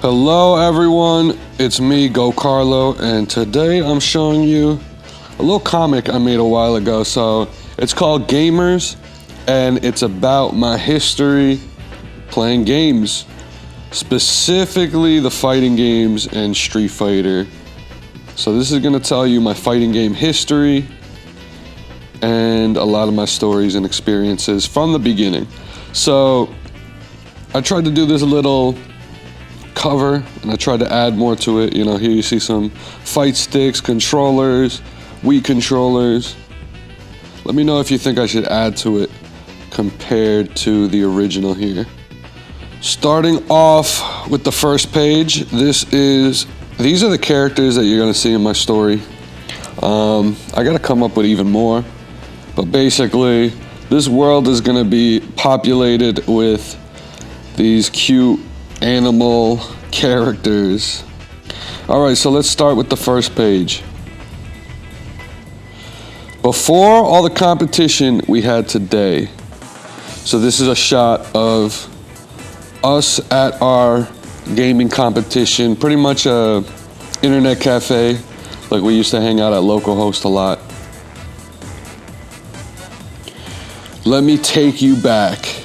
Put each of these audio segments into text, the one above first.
Hello everyone, it's me, GOCARLO, and today I'm showing you a little comic I made a while ago. So it's called Gamers, and it's about my history playing games, specifically the fighting games and Street Fighter. So this is gonna tell you my fighting game history and a lot of my stories and experiences from the beginning. So I tried to do this little cover and I tried to add more to it. You know, here you see some fight sticks, controllers, Wii controllers. Let me know if you think I should add to it compared to the original here. Starting off with the first page, these are the characters that you're gonna see in my story. I gotta come up with even more, but basically this world is gonna be populated with these cute animal characters. All right, so let's start with the first page. Before all the competition we had today. So this is a shot of us at our gaming competition, pretty much a internet cafe, like we used to hang out at localhost a lot. Let me take you back.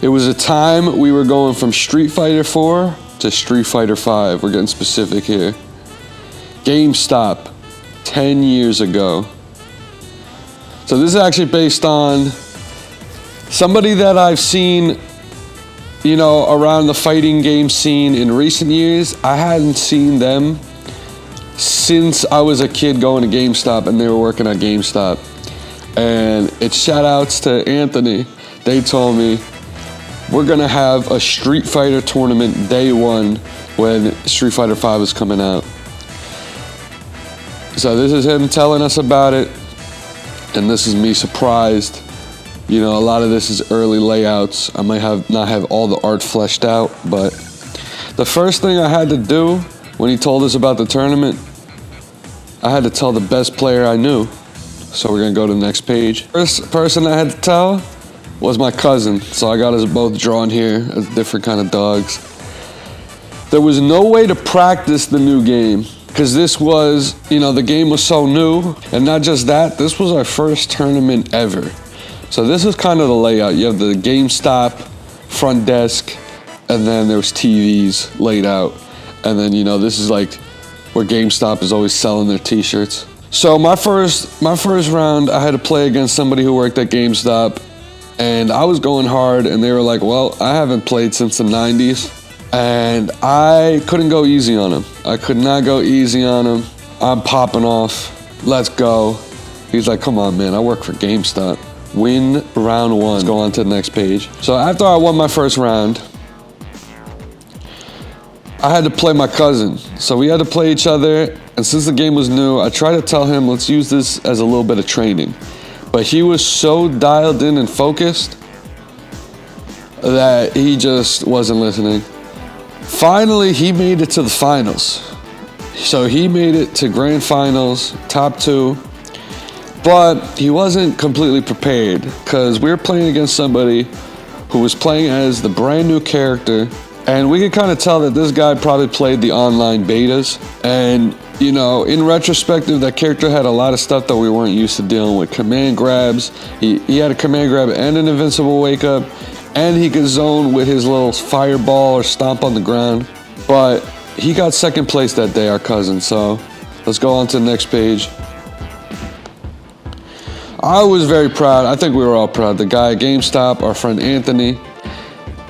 It was a time we were going from Street Fighter 4 to Street Fighter 5. We're getting specific here. GameStop, 10 years ago. So this is actually based on somebody that I've seen, you know, around the fighting game scene in recent years. I hadn't seen them since I was a kid going to GameStop, and they were working at GameStop. And it's shout outs to Anthony. They told me, we're gonna have a Street Fighter tournament day one when Street Fighter 5 is coming out. So this is him telling us about it, and this is me surprised. You know, a lot of this is early layouts. I might not have all the art fleshed out, but the first thing I had to do when he told us about the tournament, I had to tell the best player I knew. So we're gonna go to the next page. First person I had to tell was my cousin. So I got us both drawn here as different kind of dogs. There was no way to practice the new game because this was, you know, the game was so new. And not just that, this was our first tournament ever. So this is kind of the layout. You have the GameStop front desk, and then there was TVs laid out. And then, you know, this is like where GameStop is always selling their t-shirts. So my first round, I had to play against somebody who worked at GameStop. And I was going hard, and they were like, well, I haven't played since the 90s. And I couldn't go easy on him. I could not go easy on him. I'm popping off. Let's go. He's like, come on, man, I work for GameStop. Win round one. Let's go on to the next page. So after I won my first round, I had to play my cousin. So we had to play each other. And since the game was new, I tried to tell him, let's use this as a little bit of training. But he was so dialed in and focused that he just wasn't listening. Finally, he made it to the finals. So he made it to grand finals, top 2. But he wasn't completely prepared because we were playing against somebody who was playing as the brand new character. And we could kind of tell that this guy probably played the online betas. And, you know, in retrospective, that character had a lot of stuff that we weren't used to dealing with. Command grabs. He had a command grab and an invincible wake up. And he could zone with his little fireball or stomp on the ground. But he got second place that day, our cousin. So let's go on to the next page. I was very proud. I think we were all proud. The guy at GameStop, our friend Anthony.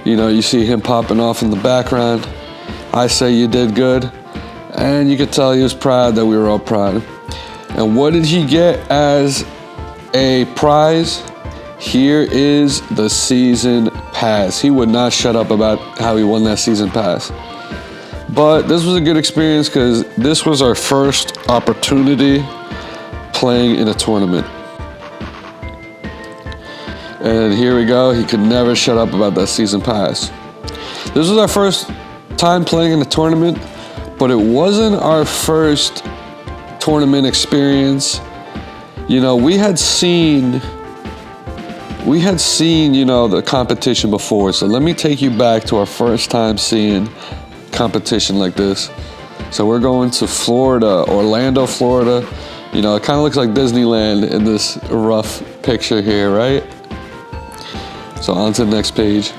You know, you see him popping off in the background. I say you did good. And you could tell he was proud that we were all proud. And what did he get as a prize? Here is the season pass. He would not shut up about how he won that season pass. But this was a good experience because this was our first opportunity playing in a tournament. And here we go. He could never shut up about that season pass. This was our first time playing in a tournament, but it wasn't our first tournament experience. You know, we had seen we had seen, you know, the competition before. So let me take you back to our first time seeing competition like this. So we're going to Florida, Orlando, Florida. You know, it kind of looks like Disneyland in this rough picture here, right? So on to the next page.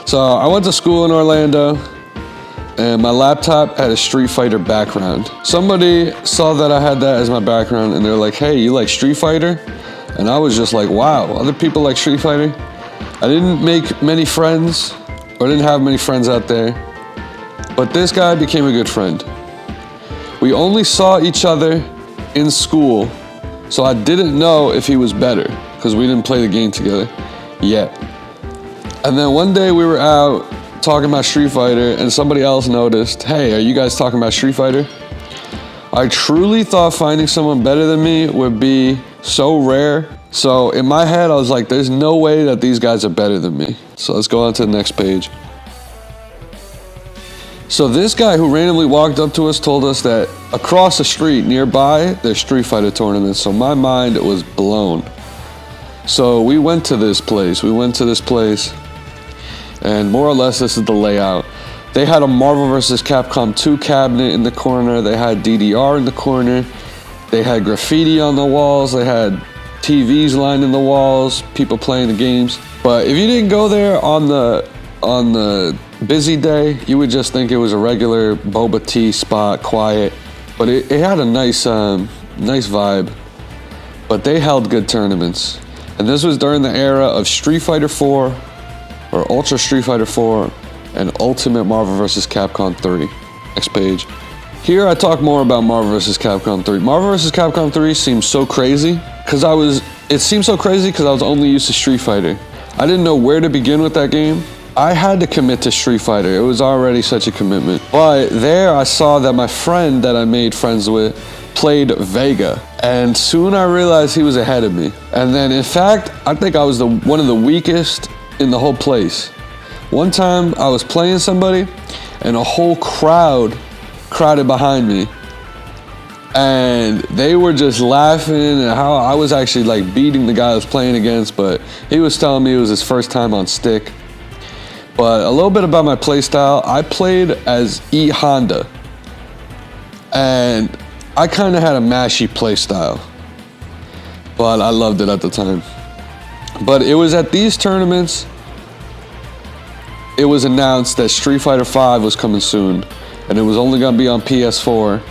So I went to school in Orlando, and my laptop had a Street Fighter background. Somebody saw that I had that as my background, and they're like, hey, you like Street Fighter? And I was just like, wow, other people like Street Fighter? I didn't make many friends, or didn't have many friends out there, but this guy became a good friend. We only saw each other in school, so I didn't know if he was better, because we didn't play the game together yet. And then one day we were out talking about Street Fighter, and somebody else noticed, hey, are you guys talking about Street Fighter? I truly thought finding someone better than me would be so rare. So in my head, I was like, there's no way that these guys are better than me. So let's go on to the next page. So this guy who randomly walked up to us told us that across the street nearby, there's Street Fighter tournaments. So my mind was blown. So we went to this place. And more or less, this is the layout. They had a Marvel vs. Capcom 2 cabinet in the corner. They had DDR in the corner. They had graffiti on the walls. They had TVs lined in the walls, people playing the games. But if you didn't go there on the busy day, you would just think it was a regular boba tea spot, quiet. But it had a nice vibe. But they held good tournaments. And this was during the era of Street Fighter 4, or Ultra Street Fighter 4, and Ultimate Marvel vs. Capcom 3. Next page. Here I talk more about Marvel vs. Capcom 3. Marvel vs. Capcom 3 seems so crazy, because I was only used to Street Fighter. I didn't know where to begin with that game. I had to commit to Street Fighter. It was already such a commitment. But there I saw that my friend that I made friends with played Vega. And soon I realized he was ahead of me. And then in fact, I think I was one of the weakest in the whole place. One time I was playing somebody and a whole crowd crowded behind me. And they were just laughing at how I was actually like beating the guy I was playing against, but he was telling me it was his first time on stick. But a little bit about my play style, I played as E Honda. And I kind of had a mashy play style, but I loved it at the time. But it was at these tournaments, it was announced that Street Fighter V was coming soon, and it was only gonna be on PS4.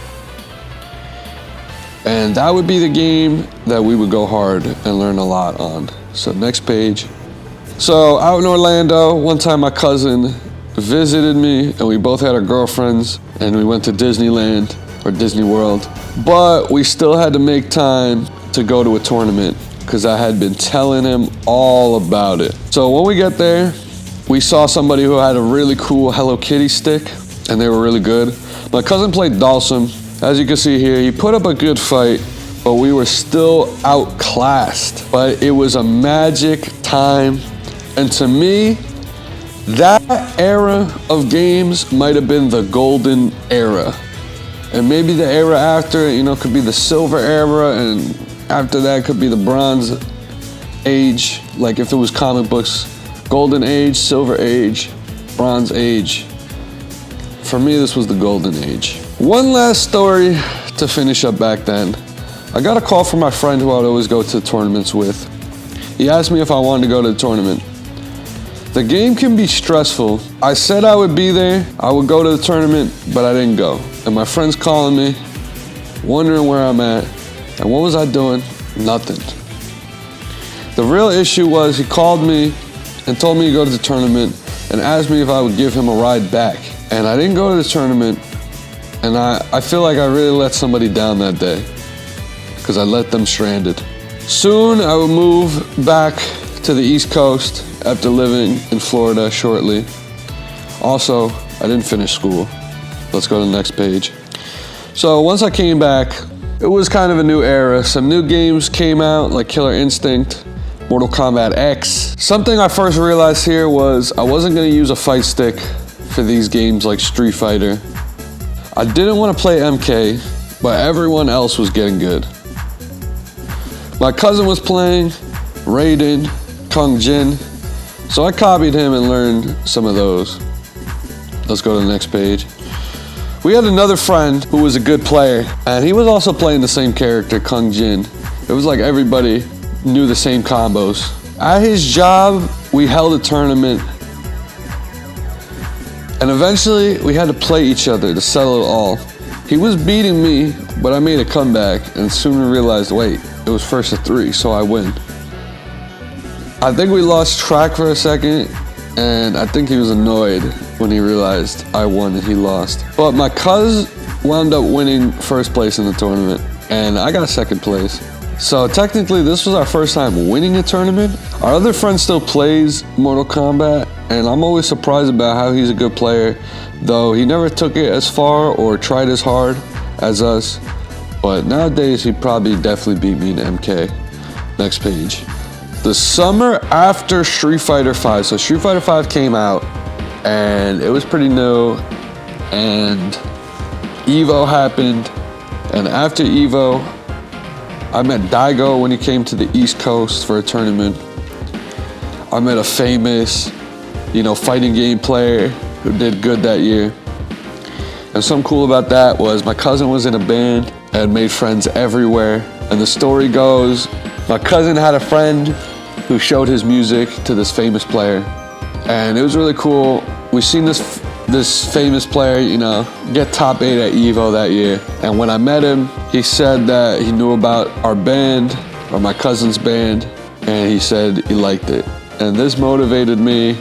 And that would be the game that we would go hard and learn a lot on. So next page. So out in Orlando, one time my cousin visited me, and we both had our girlfriends, and we went to Disneyland, or Disney World. But we still had to make time to go to a tournament, because I had been telling him all about it. So when we get there, we saw somebody who had a really cool Hello Kitty stick, and they were really good. My cousin played Dalsum. As you can see here, he put up a good fight, but we were still outclassed. But it was a magic time, and to me, that era of games might have been the golden era. And maybe the era after, you know, could be the silver era, and after that could be the bronze age. Like if it was comic books, golden age, silver age, bronze age. For me, this was the golden age. One last story to finish up back then. I got a call from my friend who I'd always go to tournaments with. He asked me if I wanted to go to the tournament. The game can be stressful. I said I would be there, I would go to the tournament, but I didn't go. And my friend's calling me, wondering where I'm at. And what was I doing? Nothing. The real issue was he called me and told me to go to the tournament and asked me if I would give him a ride back. And I didn't go to the tournament, and I feel like I really let somebody down that day, because I let them stranded. Soon I would move back to the East Coast after living in Florida shortly. Also, I didn't finish school. Let's go to the next page. So once I came back, it was kind of a new era. Some new games came out, like Killer Instinct, Mortal Kombat X. Something I first realized here was I wasn't gonna use a fight stick for these games like Street Fighter. I didn't want to play MK, but everyone else was getting good. My cousin was playing, Raiden, Kung Jin. So I copied him and learned some of those. Let's go to the next page. We had another friend who was a good player, and he was also playing the same character, Kung Jin. It was like everybody knew the same combos. At his job, we held a tournament, and eventually we had to play each other to settle it all. He was beating me, but I made a comeback, and soon realized, wait, it was first to 3, so I win. I think we lost track for a second, and I think he was annoyed when he realized I won and he lost. But my cuz wound up winning first place in the tournament, and I got second place. So technically this was our first time winning a tournament. Our other friend still plays Mortal Kombat, and I'm always surprised about how he's a good player, though he never took it as far or tried as hard as us. But nowadays he probably definitely beat me in MK. Next page. The summer after Street Fighter V, so Street Fighter V came out, and it was pretty new, and Evo happened, and after Evo, I met Daigo when he came to the East Coast for a tournament. I met a famous, fighting game player who did good that year. And something cool about that was my cousin was in a band and made friends everywhere. And the story goes, my cousin had a friend who showed his music to this famous player. And it was really cool. We seen this famous player, get top 8 at Evo that year. And when I met him, he said that he knew about our band, or my cousin's band, and he said he liked it. And this motivated me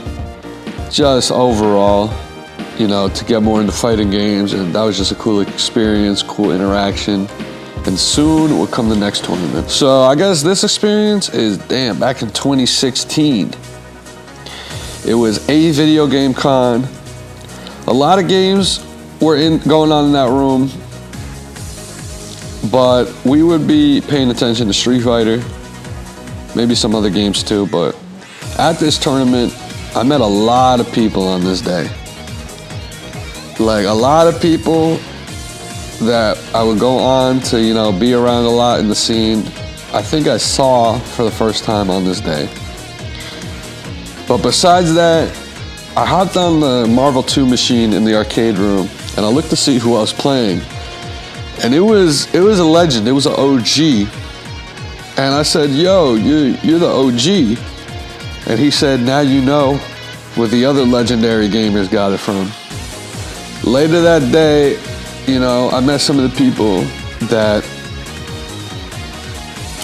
just overall, to get more into fighting games. And that was just a cool experience, cool interaction. And soon will come the next tournament. So I guess this experience is, back in 2016. It was a video game con. A lot of games were going on in that room, but we would be paying attention to Street Fighter, maybe some other games too, but at this tournament, I met a lot of people on this day. Like a lot of people that I would go on to, be around a lot in the scene. I think I saw for the first time on this day. But besides that, I hopped on the Marvel 2 machine in the arcade room, and I looked to see who I was playing. And it was a legend, it was an OG. And I said, yo, you're the OG. And he said, now you know where the other legendary gamers got it from. Later that day, I met some of the people that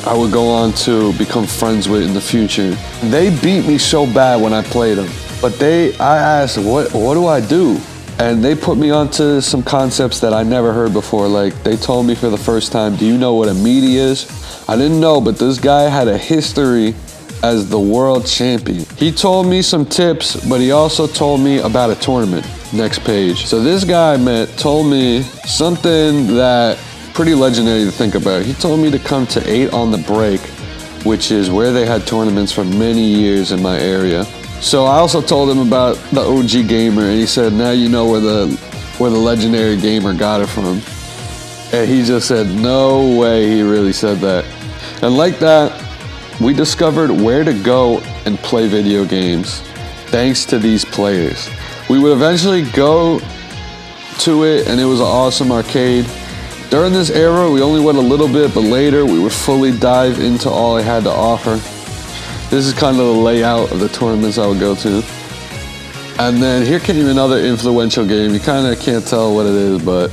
I would go on to become friends with in the future. They beat me so bad when I played them, but I asked, what do I do? And they put me onto some concepts that I never heard before. Like they told me for the first time, do you know what a meaty is? I didn't know, but this guy had a history as the world champion. He told me some tips, but he also told me about a tournament. Next page. So this guy I met told me something that pretty legendary to think about. He told me to come to 8 on the Break, which is where they had tournaments for many years in my area. So I also told him about the OG gamer, and he said, now you know where the legendary gamer got it from. And he just said, no way he really said that. And like that, we discovered where to go and play video games, thanks to these players. We would eventually go to it, and it was an awesome arcade. During this era, we only went a little bit, but later we would fully dive into all it had to offer. This is kind of the layout of the tournaments I would go to. And then here came another influential game. You kind of can't tell what it is, but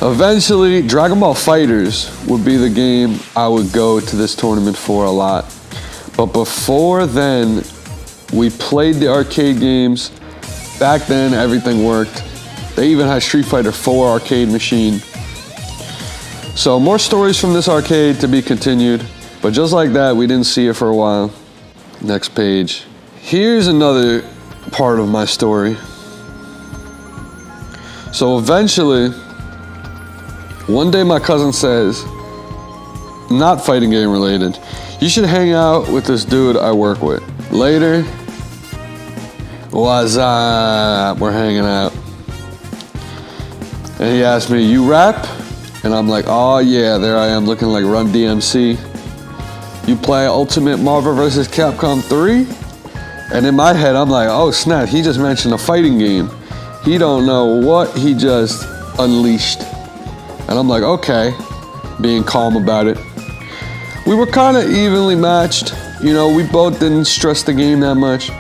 eventually Dragon Ball FighterZ would be the game I would go to this tournament for a lot. But before then, we played the arcade games. Back then, everything worked. They even had Street Fighter 4 arcade machine. So more stories from this arcade to be continued. But just like that, we didn't see it for a while. Next page. Here's another part of my story. So eventually, one day my cousin says, not fighting game related, you should hang out with this dude I work with. Later, what's up? We're hanging out. And he asked me, you rap? And I'm like, oh yeah, there I am looking like Run DMC. You play Ultimate Marvel vs. Capcom 3? And in my head, I'm like, oh snap, he just mentioned a fighting game. He don't know what he just unleashed. And I'm like, okay, being calm about it. We were kind of evenly matched. You know, we both didn't stress the game that much.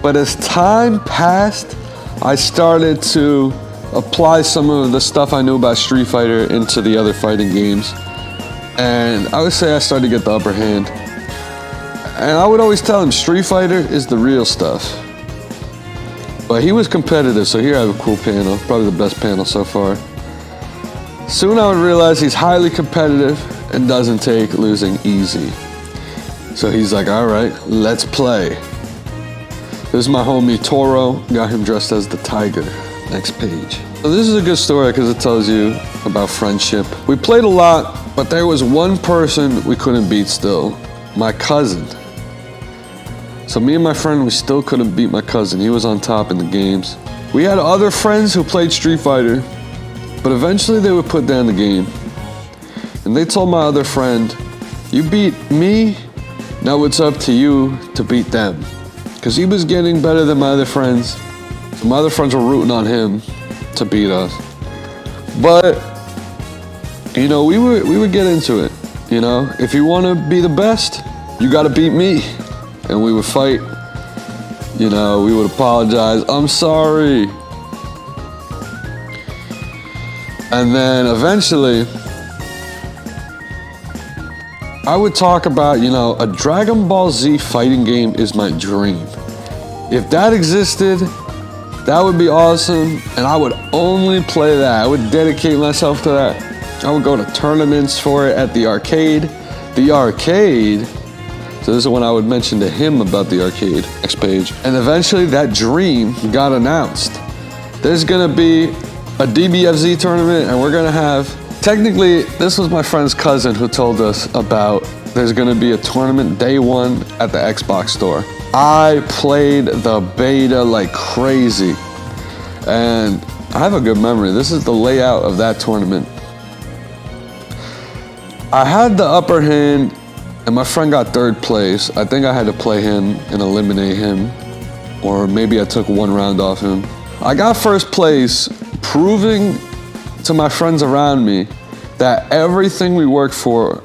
But as time passed, I started to apply some of the stuff I knew about Street Fighter into the other fighting games. And I would say I started to get the upper hand. And I would always tell him Street Fighter is the real stuff. But he was competitive, so here I have a cool panel. Probably the best panel so far. Soon I would realize he's highly competitive and doesn't take losing easy. So he's like, all right, let's play. This is my homie Toro. Got him dressed as the tiger. Next page. So this is a good story because it tells you about friendship. We played a lot, but there was one person we couldn't beat still. My cousin. So me and my friend, we still couldn't beat my cousin. He was on top in the games. We had other friends who played Street Fighter, but eventually they would put down the game. And they told my other friend, you beat me, now it's up to you to beat them. Because he was getting better than my other friends. So my other friends were rooting on him to beat us. But, you know, we would get into it. You know, if you want to be the best, you got to beat me. And we would fight. You know, we would apologize. I'm sorry. And then eventually, I would talk about, you know, a Dragon Ball Z fighting game is my dream. If that existed, that would be awesome. And I would only play that. I would dedicate myself to that. I would go to tournaments for it at the arcade. The arcade. So this is when I would mention to him about the arcade. Next page. And eventually that dream got announced. There's gonna be a DBFZ tournament and we're gonna have, technically this was my friend's cousin who told us about there's gonna be a tournament day one at the Xbox store. I played the beta like crazy. And I have a good memory. This is the layout of that tournament. I had the upper hand and my friend got third place. I think I had to play him and eliminate him. Or maybe I took one round off him. I got first place, proving to my friends around me that everything we worked for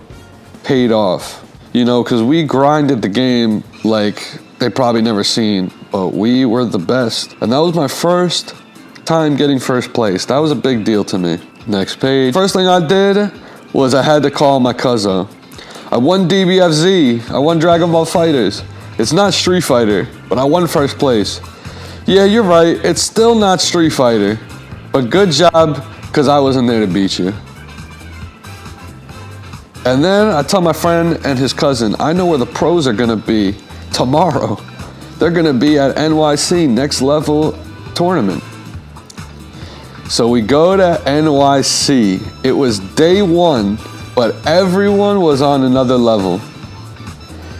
paid off. You know, because we grinded the game like they probably never seen, but we were the best. And that was my first time getting first place. That was a big deal to me. Next page. First thing I did was I had to call my cousin. I won DBFZ, I won Dragon Ball Fighters. It's not Street Fighter, but I won first place. Yeah, you're right, it's still not Street Fighter, but good job, because I wasn't there to beat you. And then I tell my friend and his cousin, I know where the pros are gonna be tomorrow. They're gonna be at NYC Next Level Tournament. So we go to NYC. It was day one, but everyone was on another level.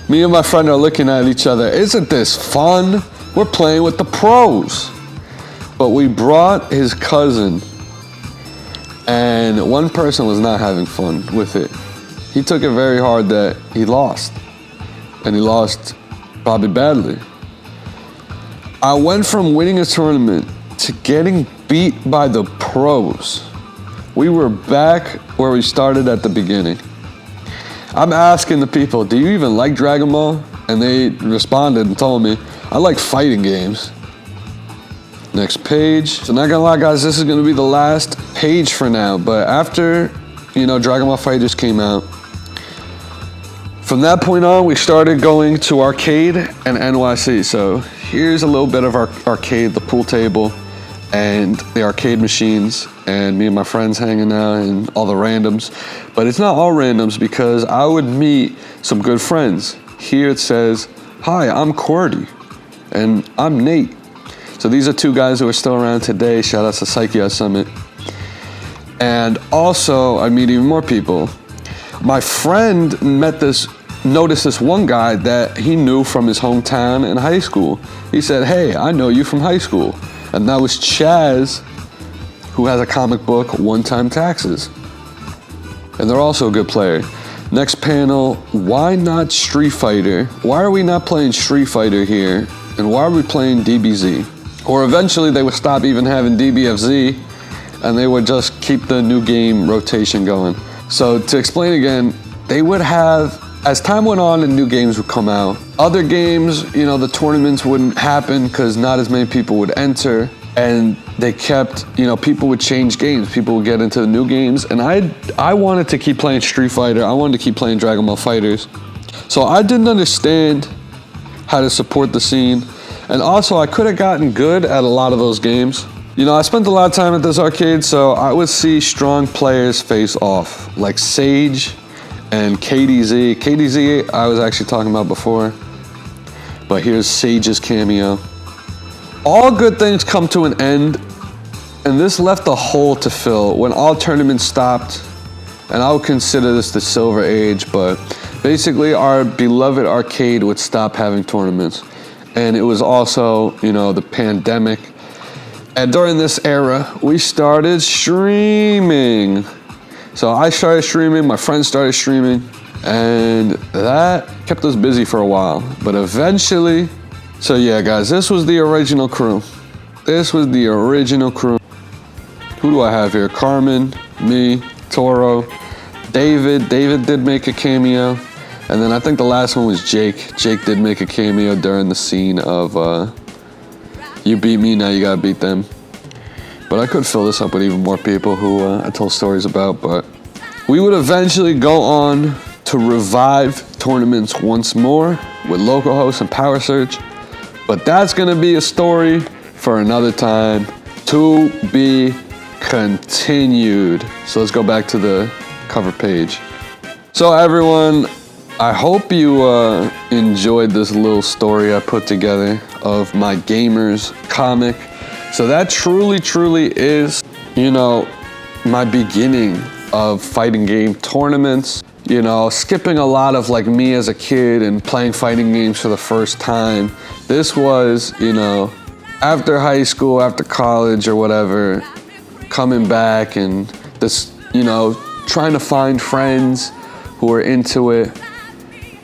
Me and my friend are looking at each other. Isn't this fun? We're playing with the pros. But we brought his cousin, and one person was not having fun with it. He took it very hard that he lost, and he lost probably badly. I went from winning a tournament to getting beat by the pros. We were back where we started at the beginning. I'm asking the people, do you even like Dragon Ball? And they responded and told me, I like fighting games. Next page. So not gonna lie guys, this is gonna be the last page for now, but after, you know, Dragon Ball FighterZ came out, from that point on, we started going to arcade and NYC. So here's a little bit of our arcade, the pool table, and the arcade machines, and me and my friends hanging out and all the randoms. But it's not all randoms because I would meet some good friends. Here it says, hi, I'm Cordy, and I'm Nate. So these are two guys who are still around today. Shout out to Psyche Summit. And also, I meet even more people. My friend noticed this one guy that he knew from his hometown in high school. He said, hey, I know you from high school. And that was Chaz, who has a comic book, One Time Taxes. And they're also a good player. Next panel, why not Street Fighter? Why are we not playing Street Fighter here? And why are we playing DBZ? Or eventually they would stop even having DBFZ and they would just keep the new game rotation going. So to explain again, they would have, as time went on and new games would come out, other games, you know, the tournaments wouldn't happen because not as many people would enter, and they kept, you know, people would change games, people would get into the new games, and I wanted to keep playing Street Fighter, I wanted to keep playing Dragon Ball FighterZ. So I didn't understand how to support the scene, and also I could have gotten good at a lot of those games. You know, I spent a lot of time at this arcade, so I would see strong players face off, like Sage and KDZ. KDZ I was actually talking about before, but here's Sage's cameo. All good things come to an end, and this left a hole to fill when all tournaments stopped, and I would consider this the Silver Age, but basically our beloved arcade would stop having tournaments. And it was also, you know, the pandemic. And during this era, we started streaming. So I started streaming, my friends started streaming, and that kept us busy for a while. But eventually, so yeah, guys, this was the original crew. This was the original crew. Who do I have here? Carmen, me, Toro, David. David did make a cameo. And then I think the last one was Jake. Jake did make a cameo during the scene of you beat me, now you gotta beat them. But I could fill this up with even more people who I told stories about, but we would eventually go on to revive tournaments once more with local hosts and Power Search. But that's gonna be a story for another time, to be continued. So let's go back to the cover page. So everyone, I hope you enjoyed this little story I put together of my gamers comic. So that truly is, you know, my beginning of fighting game tournaments. You know, skipping a lot of like me as a kid and playing fighting games for the first time. This was, you know, after high school, after college or whatever, coming back and this, you know, trying to find friends who were into it.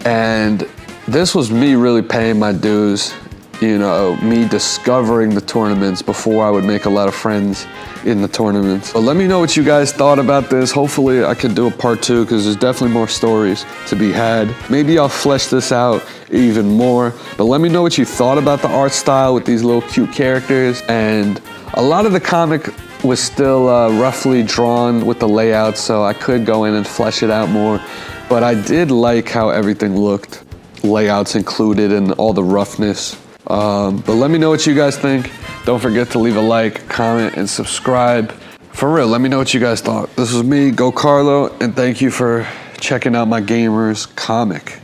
And this was me really paying my dues, you know, me discovering the tournaments before I would make a lot of friends in the tournaments. But let me know what you guys thought about this. Hopefully I could do a part 2 because there's definitely more stories to be had. Maybe I'll flesh this out even more. But let me know what you thought about the art style with these little cute characters. And a lot of the comic was still roughly drawn with the layout, so I could go in and flesh it out more. But I did like how everything looked, layouts included and all the roughness. But let me know what you guys think. Don't forget to leave a like, comment, and subscribe. For real, let me know what you guys thought. This was me, GOCARLO, and thank you for checking out my gamers comic.